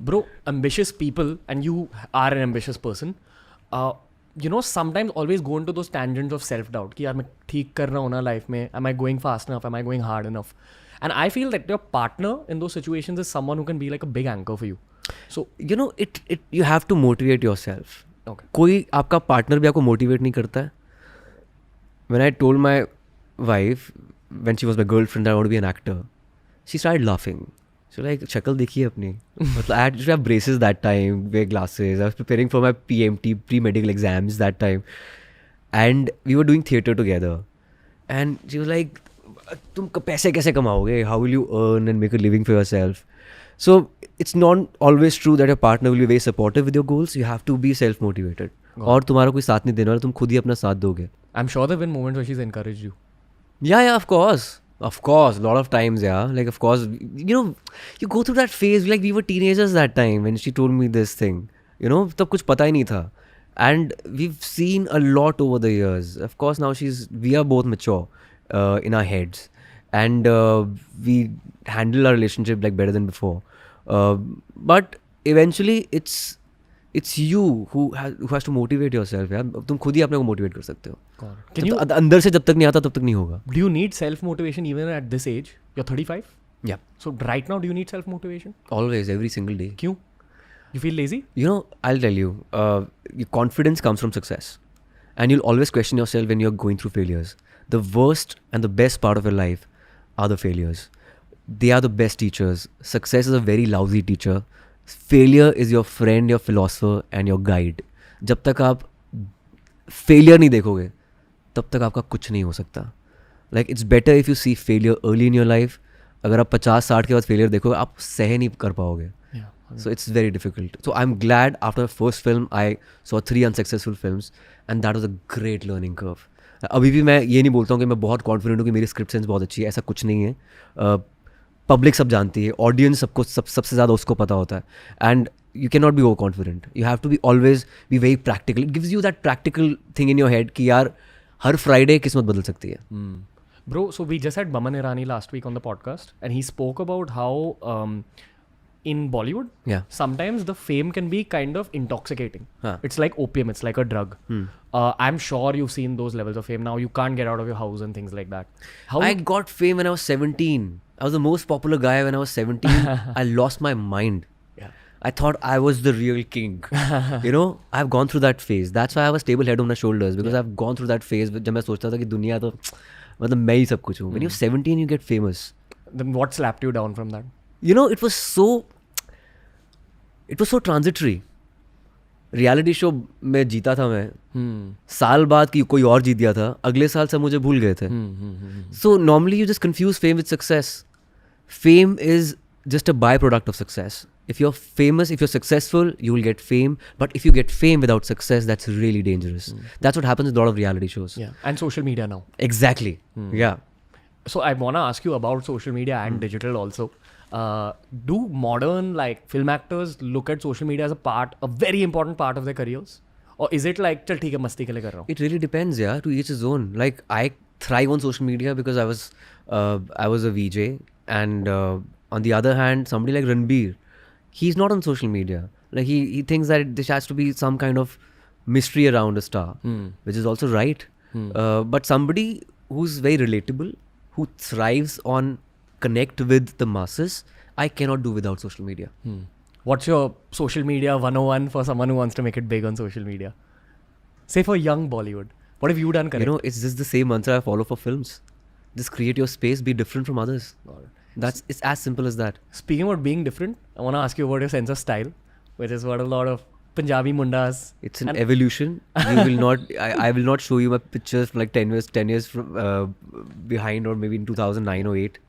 Bro, ambitious people, and you are an ambitious person, you know, sometimes always go into those tangents of self-doubt कि यार मैं ठीक कर रहा हूँ ना life में, am I going fast enough, am I going hard enough, and I feel that your partner in those situations is someone who can be like a big anchor for you. So You know, you have to motivate yourself. okay, कोई आपका partner भी आपको motivate नहीं करता है. When I told my wife, when she was my girlfriend, that I want to be an actor, she started laughing. So like, शक्ल देखिए अपनी. मतलब I had to have braces that time, wear glasses. I was preparing for my PMT, pre-medical exams that time. And we were doing theatre together. And she was like, तुम पैसे कैसे कमाओगे? How will you earn and make a living for yourself? So it's not always true that your partner will be very supportive with your goals. You have to be self-motivated. और तुम्हारा कोई साथ नहीं देने वाला, तुम खुद ही अपना साथ दोगे. I'm sure there have been moments where she's encouraged you. Yeah, of course. Of course, a lot of times, yeah. Like, of course, you know, you go through that phase. Like, we were teenagers that time when she told me this thing. You know, तब कुछ पता ही नहीं था. And we've seen a lot over the years. Of course, now we are both mature in our heads. And we handle our relationship like better than before. But eventually, it's you who has to motivate yourself. यार तुम खुद ही अपने को motivate कर सकते हो. Can you, अंदर से जब तक नहीं आता तब तक नहीं होगा. do you need self-motivation even at this age? You're 35? Yeah. So right now, do you need self-motivation? Always, every single day. क्यों? You feel lazy? You know, I'll tell you, your confidence comes from success. And you'll always question yourself when you're going through failures. The worst and the best part of your life are the failures. They are the best teachers. Success is a very lousy teacher. Failure is your friend, your philosopher and your guide. जब तक आप failure नहीं देखोगे, तब तक आपका कुछ नहीं हो सकता. Like, it's better if you see failure early in your life. अगर आप 50-60 के बाद failure देखोगे, आप सह नहीं कर पाओगे. Yeah. So it's very difficult. So I'm glad after the first film, I saw 3 unsuccessful films and that was a great learning curve. अभी भी मैं ये नहीं बोलता हूँ कि मैं बहुत कॉन्फिडेंट हूँ कि मेरी स्क्रिप्ट सेंस बहुत अच्छी है. ऐसा कुछ नहीं है. पब्लिक सब जानती है, ऑडियंस सबको सबसे ज़्यादा उसको पता होता है. And you cannot be overconfident. You have to be always be very practical. It gives you that practical thing in your head कि यार हर Friday किस्मत बदल सकती है. Bro, so we just had Baman Irani last week on the podcast, and he spoke about how in Bollywood, sometimes the fame can be kind of intoxicating. It's like opium, it's like a drug. I'm sure you've seen those levels of fame. Now you can't get out of your house and things like that. I got fame when I was 17. I was the most popular guy when I was 17. I lost my mind. I thought I was the real king. You know, I've gone through that phase. That's why I have a stable head on my shoulders, because I've gone through that phase जब मैं सोचता था कि दुनिया तो मतलब मैं ही सब कुछ हूँ. When you're 17, you get famous. Then what slapped you down from that? You know, it was so transitory. Reality show में जीता था मैं, साल बाद कि कोई और जीत गया था, अगले साल सब मुझे भूल गए थे. So normally you just confuse fame with success. Fame is just a byproduct of success. If you're famous, if you're successful, you will get fame. But if you get fame without success, that's really dangerous. That's what happens with a lot of reality shows. Yeah, and social media now. Exactly. Yeah. So I want to ask you about social media and digital also. Do modern like film actors look at social media as a very important part of their careers? Or is it like, chal theek hai, masti ke liye kar raha hu? It really depends, yeah. To each his own. Like, I thrive on social media because I was a VJ. And on the other hand, somebody like Ranveer, he's not on social media. Like, he thinks that there has to be some kind of mystery around a star, which is also right. But somebody who's very relatable, who thrives on connect with the masses, I cannot do without social media. What's your social media 101 for someone who wants to make it big on social media? Say for young Bollywood. What have you done correct? You know, it's just the same mantra I follow for films. Just create your space, be different from others. It's as simple as that. Speaking about being different, I want to ask you about your sense of style, which is what a lot of Punjabi mundas. It's an evolution. You will not. I will not show you my pictures from like 10 years from, behind, or maybe in 2009 or 8.